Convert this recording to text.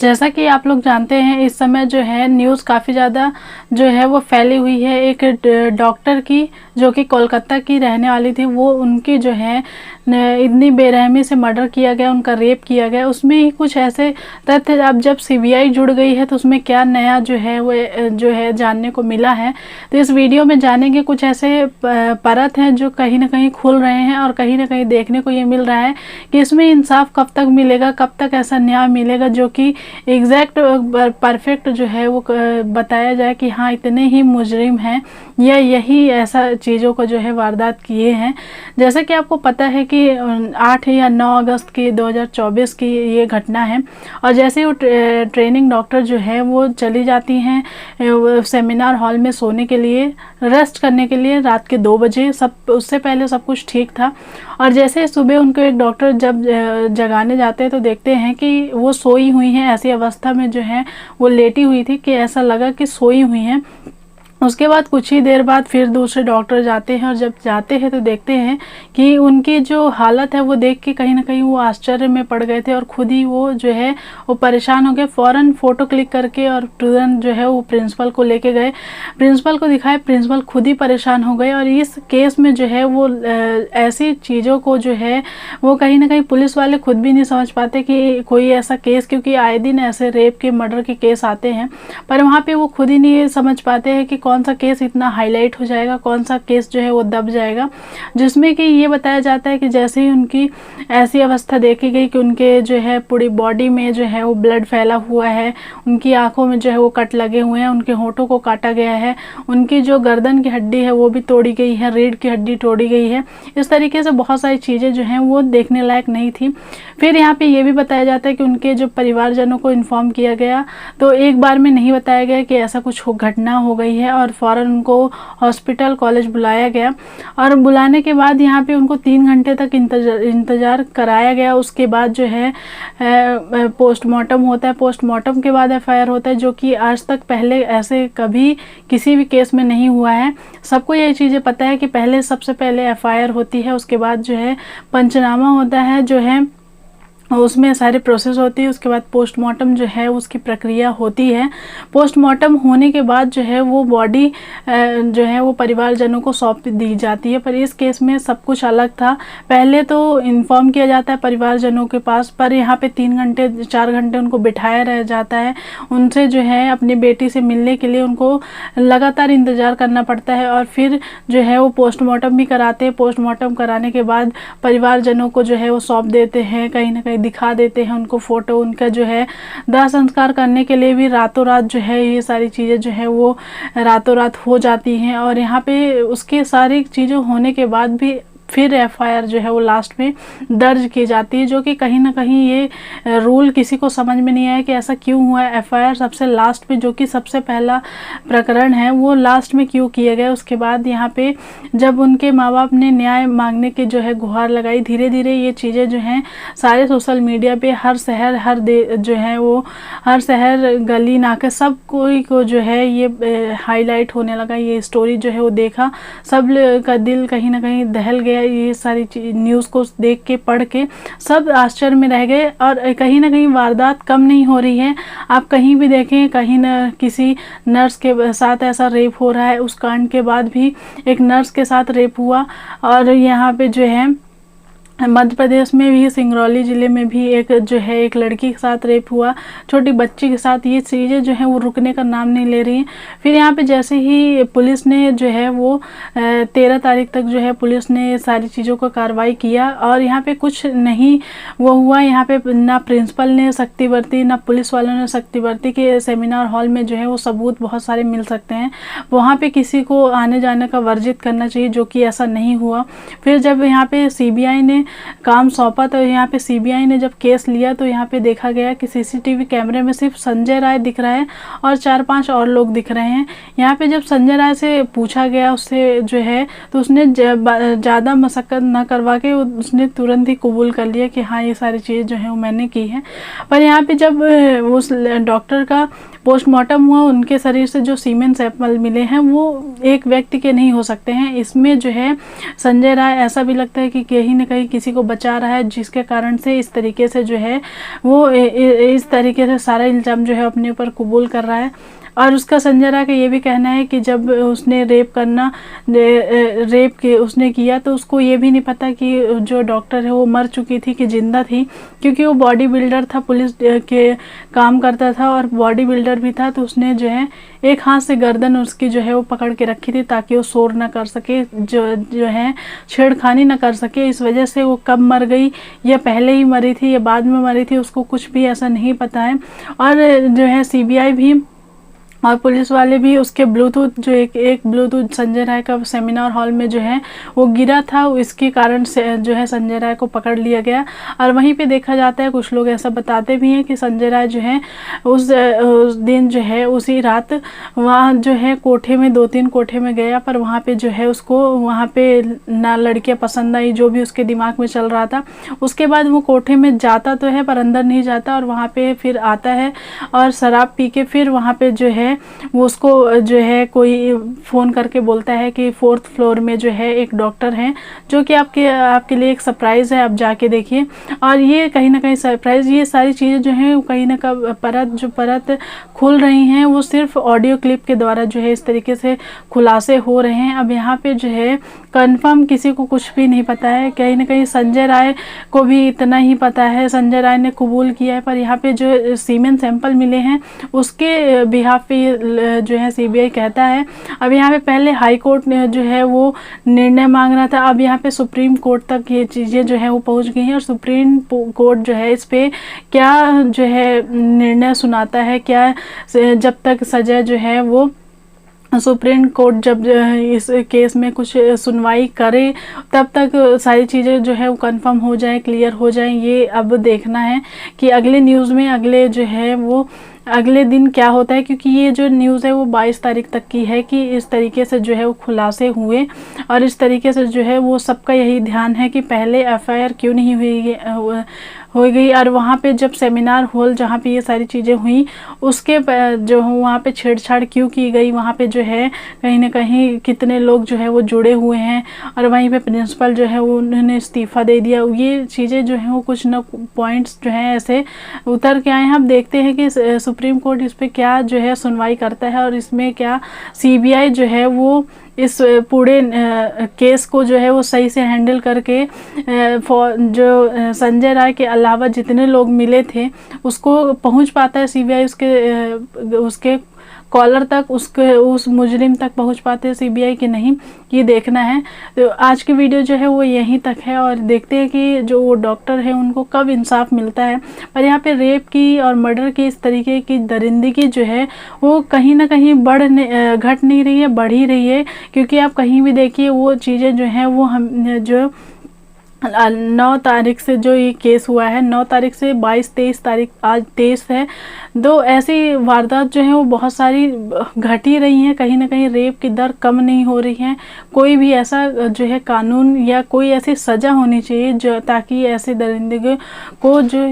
जैसा कि आप लोग जानते हैं, इस समय जो है न्यूज़ काफ़ी ज़्यादा जो है वो फैली हुई है। एक डॉक्टर की, जो कि कोलकाता की रहने वाली थी, वो उनकी जो है इतनी बेरहमी से मर्डर किया गया, उनका रेप किया गया। उसमें ही कुछ ऐसे तथ्य, अब जब सीबीआई जुड़ गई है तो उसमें क्या नया जो है वो जो है जानने को मिला है। तो इस वीडियो में जानेंगे कुछ ऐसे परत हैं जो कहीं ना कहीं खुल रहे हैं, और कहीं ना कहीं देखने को ये मिल रहा है कि इसमें इंसाफ कब तक मिलेगा, कब तक ऐसा न्याय मिलेगा जो कि एग्जैक्ट परफेक्ट जो है वो बताया जाए कि हाँ इतने ही मुजरिम हैं या यही ऐसा चीज़ों को जो है वारदात किए हैं। जैसा कि आपको पता है कि 8 या 9 अगस्त की 2024 की ये घटना है। और जैसे वो ट्रेनिंग डॉक्टर जो है वो चली जाती हैं सेमिनार हॉल में सोने के लिए, रेस्ट करने के लिए, रात के 2 बजे। सब उससे पहले सब कुछ ठीक था। और जैसे सुबह उनको एक डॉक्टर जब जगाने जाते हैं तो देखते हैं कि वो सोई हुई हैं। ऐसी अवस्था में जो है वो लेटी हुई थी कि ऐसा लगा कि सोई हुई हैं। उसके बाद कुछ ही देर बाद फिर दूसरे डॉक्टर जाते हैं, और जब जाते हैं तो देखते हैं कि उनकी जो हालत है वो देख के कहीं ना कहीं वो आश्चर्य में पड़ गए थे, और खुद ही वो जो है वो परेशान हो गए। फ़ौरन फ़ोटो क्लिक करके और तुरंत जो है वो प्रिंसिपल को लेके गए, प्रिंसिपल को दिखाए। प्रिंसिपल खुद ही परेशान हो गए। और इस केस में जो है वो ऐसी चीज़ों को जो है वो कहीं ना कहीं पुलिस वाले खुद भी नहीं समझ पाते कि कोई ऐसा केस, क्योंकि आए दिन ऐसे रेप के, मर्डर के केस आते हैं, पर वहाँ पे वो खुद ही नहीं समझ पाते हैं कि कौन सा केस इतना हाईलाइट हो जाएगा, कौन सा केस जो है वो दब जाएगा। जिसमें कि ये बताया जाता है कि जैसे ही उनकी ऐसी अवस्था देखी गई कि उनके जो है पूरी बॉडी में जो है वो ब्लड फैला हुआ है, उनकी आंखों में जो है वो कट लगे हुए हैं, उनके होठों को काटा गया है, उनकी जो गर्दन की हड्डी है वो भी तोड़ी गई है, रीढ़ की हड्डी तोड़ी गई है। इस तरीके से बहुत सारी चीज़ें जो हैं वो देखने लायक नहीं थी। फिर यहाँ पे ये भी बताया जाता है कि उनके जो परिवारजनों को इन्फॉर्म किया गया, तो एक बार में नहीं बताया गया कि ऐसा कुछ घटना हो गई है, और फ़ौरन उनको हॉस्पिटल, कॉलेज बुलाया गया। और बुलाने के बाद यहाँ पे उनको 3 घंटे तक इंतज़ार कराया गया। उसके बाद जो है पोस्टमार्टम होता है। पोस्टमार्टम के बाद एफआईआर होता है, जो कि आज तक पहले ऐसे कभी किसी भी केस में नहीं हुआ है। सबको ये चीज़ें पता है कि पहले, सबसे पहले एफआईआर होती है, उसके बाद जो है पंचनामा होता है, जो है उसमें सारी प्रोसेस होती है। उसके बाद पोस्टमार्टम जो है उसकी प्रक्रिया होती है। पोस्टमार्टम होने के बाद जो है वो बॉडी जो है वो परिवारजनों को सौंप दी जाती है। पर इस केस में सब कुछ अलग था। पहले तो इन्फॉर्म किया जाता है परिवारजनों के पास, पर यहाँ पे 3 घंटे 4 घंटे उनको बिठाया रह जाता है। उनसे जो है अपनी बेटी से मिलने के लिए उनको लगातार इंतज़ार करना पड़ता है, और फिर जो है वो पोस्टमार्टम भी कराते हैं। पोस्टमार्टम कराने के बाद परिवारजनों को जो है वो सौंप देते हैं, कहीं ना कहीं दिखा देते हैं उनको फ़ोटो। उनका जो है दाह संस्कार करने के लिए भी रातों रात जो है ये सारी चीज़ें जो है वो रातों रात हो जाती हैं। और यहाँ पे उसके सारी चीज़ें होने के बाद भी फिर एफआईआर जो है वो लास्ट में दर्ज की जाती है, जो कि कहीं ना कहीं ये रूल किसी को समझ में नहीं आया कि ऐसा क्यों हुआ है। एफआईआर सबसे लास्ट में, जो कि सबसे पहला प्रकरण है, वो लास्ट में क्यों किया गया। उसके बाद यहाँ पे जब उनके माँ बाप ने न्याय मांगने की जो है गुहार लगाई, धीरे धीरे ये चीज़ें जो हैं सारे सोशल मीडिया पे, हर शहर, हर जो है वो हर शहर, गली नाके, सब कोई को जो है ये हाईलाइट होने लगा। ये स्टोरी जो है वो देखा, सब का दिल कहीं ना कहीं दहल गया। ये सारी न्यूज़ को देख के, पढ़ के सब आश्चर्य में रह गए। और कहीं ना कहीं वारदात कम नहीं हो रही है। आप कहीं भी देखें, कहीं न किसी नर्स के साथ ऐसा रेप हो रहा है। उस कांड के बाद भी एक नर्स के साथ रेप हुआ। और यहाँ पे जो है मध्य प्रदेश में भी, सिंगरौली ज़िले में भी एक जो है एक लड़की के साथ रेप हुआ, छोटी बच्ची के साथ। ये चीज़ें जो हैं वो रुकने का नाम नहीं ले रही हैं। फिर यहाँ पे जैसे ही पुलिस ने जो है वो 13 तारीख तक जो है पुलिस ने सारी चीज़ों का कार्रवाई किया, और यहाँ पे कुछ नहीं वो हुआ। यहाँ पे ना प्रिंसिपल ने सख्ती बरती, ना पुलिस वालों ने सख्ती बरती कि सेमिनार हॉल में जो है वो सबूत बहुत सारे मिल सकते हैं, वहाँ पे किसी को आने जाने का वर्जित करना चाहिए, जो कि ऐसा नहीं हुआ। फिर जब यहाँ पे सीबीआई ने काम सौंपा, तो यहाँ पे सीबीआई ने जब केस लिया, तो यहाँ पे देखा गया कि सीसीटीवी कैमरे में सिर्फ संजय राय दिख रहा है और 4-5 और लोग दिख रहे हैं। यहाँ पे जब संजय राय से पूछा गया उससे जो है, तो उसने ज़्यादा मशक्क़त ना करवा के उसने तुरंत ही कबूल कर लिया कि हाँ ये सारी चीज़ जो है वो मैंने की है। पर यहाँ पे जब उस डॉक्टर का पोस्टमार्टम हुआ, उनके शरीर से जो सीमेन सैंपल मिले हैं वो एक व्यक्ति के नहीं हो सकते हैं। इसमें जो है संजय राय ऐसा भी लगता है कि कहीं ना कहीं किसी को बचा रहा है, जिसके कारण से इस तरीके से जो है वो इस तरीके से सारा इल्ज़ाम जो है अपने ऊपर कबूल कर रहा है। और उसका संजय राय का ये भी कहना है कि जब उसने रेप के उसने किया तो उसको ये भी नहीं पता कि जो डॉक्टर है वो मर चुकी थी कि जिंदा थी, क्योंकि वो बॉडी बिल्डर था, पुलिस के काम करता था और बॉडी बिल्डर भी था। तो उसने जो है एक हाथ से गर्दन उसकी जो है वो पकड़ के रखी थी ताकि वो शोर ना कर सके, जो है छेड़खानी ना कर सके। इस वजह से वो कब मर गई या पहले ही मरी थी या बाद में मरी थी उसको कुछ भी ऐसा नहीं पता है। और जो है सीबीआई भी और पुलिस वाले भी उसके ब्लूटूथ जो एक ब्लूटूथ संजय राय का सेमिनार हॉल में जो है वो गिरा था, इसके कारण से जो है संजय राय को पकड़ लिया गया। और वहीं पे देखा जाता है, कुछ लोग ऐसा बताते भी हैं कि संजय राय जो है उस दिन जो है उसी रात वहाँ जो है कोठे में 2-3 कोठे में गया, पर वहाँ पे जो है उसको वहाँ पे ना लड़कियाँ पसंद आई, जो भी उसके दिमाग में चल रहा था। उसके बाद वो कोठे में जाता तो है पर अंदर नहीं जाता और वहाँ पे फिर आता है और शराब पी के फिर वहाँ पे जो है वो उसको जो है कोई फ़ोन करके बोलता है कि 4th फ्लोर में जो है एक डॉक्टर हैं, जो कि आपके लिए एक सरप्राइज़ है, आप जाके देखिए। और ये कहीं ना कहीं सरप्राइज़, ये सारी चीज़ें जो हैं कहीं ना कहीं परत खुल रही हैं, वो सिर्फ ऑडियो क्लिप के द्वारा जो है इस तरीके से खुलासे हो रहे हैं। अब यहाँ पे जो है कंफर्म किसी को कुछ भी नहीं पता है, कहीं ना कहीं संजय राय को भी इतना ही पता है, संजय राय ने कबूल किया है। पर यहाँ पे जो सीमेन सैंपल मिले हैं उसके बिहाफ पे जो है सीबीआई कहता है। अब यहाँ पे पहले हाई कोर्ट ने जो है वो निर्णय मांग रहा था, अब यहाँ पे सुप्रीम कोर्ट तक ये चीज़ें जो है वो पहुँच गई हैं और सुप्रीम कोर्ट जो है इस पे क्या जो है निर्णय सुनाता है, क्या जब तक सजा जो है वो सुप्रीम कोर्ट जब इस केस में कुछ सुनवाई करे तब तक सारी चीज़ें जो है वो कंफर्म हो जाए, क्लियर हो जाए। ये अब देखना है कि अगले न्यूज़ में अगले जो है वो अगले दिन क्या होता है, क्योंकि ये जो न्यूज़ है वो 22 तारीख तक की है कि इस तरीके से जो है वो खुलासे हुए और इस तरीके से जो है वो सबका यही ध्यान है कि पहले एफआईआर क्यों नहीं हो गई। और वहाँ पे जब सेमिनार हॉल जहाँ पे ये सारी चीज़ें हुई उसके जो वहाँ पे छेड़छाड़ क्यों की गई, वहाँ पे जो है कहीं ना कहीं कितने लोग जो है वो जुड़े हुए हैं और वहीं पे प्रिंसिपल जो है वो उन्होंने इस्तीफ़ा दे दिया। ये चीज़ें जो हैं वो कुछ ना पॉइंट्स जो हैं ऐसे उतर के आए हैं। हम देखते हैं कि सुप्रीम कोर्ट इस पर क्या जो है सुनवाई करता है और इसमें क्या सीबीआई जो है वो इस पूरे केस को जो है वो सही से हैंडल करके जो संजय राय के अलावा जितने लोग मिले थे उसको पहुंच पाता है सीबीआई, उसके कॉलर तक, उस मुजरिम तक पहुंच पाते हैं सीबीआई के नहीं, ये देखना है। तो आज की वीडियो जो है वो यहीं तक है और देखते हैं कि जो वो डॉक्टर है उनको कब इंसाफ मिलता है। पर यहाँ पे रेप की और मर्डर की इस तरीके की दरिंदगी जो है वो कहीं ना कहीं घट नहीं रही है, बढ़ ही रही है। क्योंकि आप कहीं भी देखिए वो चीज़ें जो हैं वो हम जो 9 तारीख से जो ये केस हुआ है, 9 तारीख से 22-23 तारीख, आज 23 है, 2 ऐसी वारदात जो हैं वो बहुत सारी घट ही रही हैं। कहीं ना कहीं रेप की दर कम नहीं हो रही है। कोई भी ऐसा जो है कानून या कोई ऐसी सज़ा होनी चाहिए जो ताकि ऐसे दरिंदगी को जो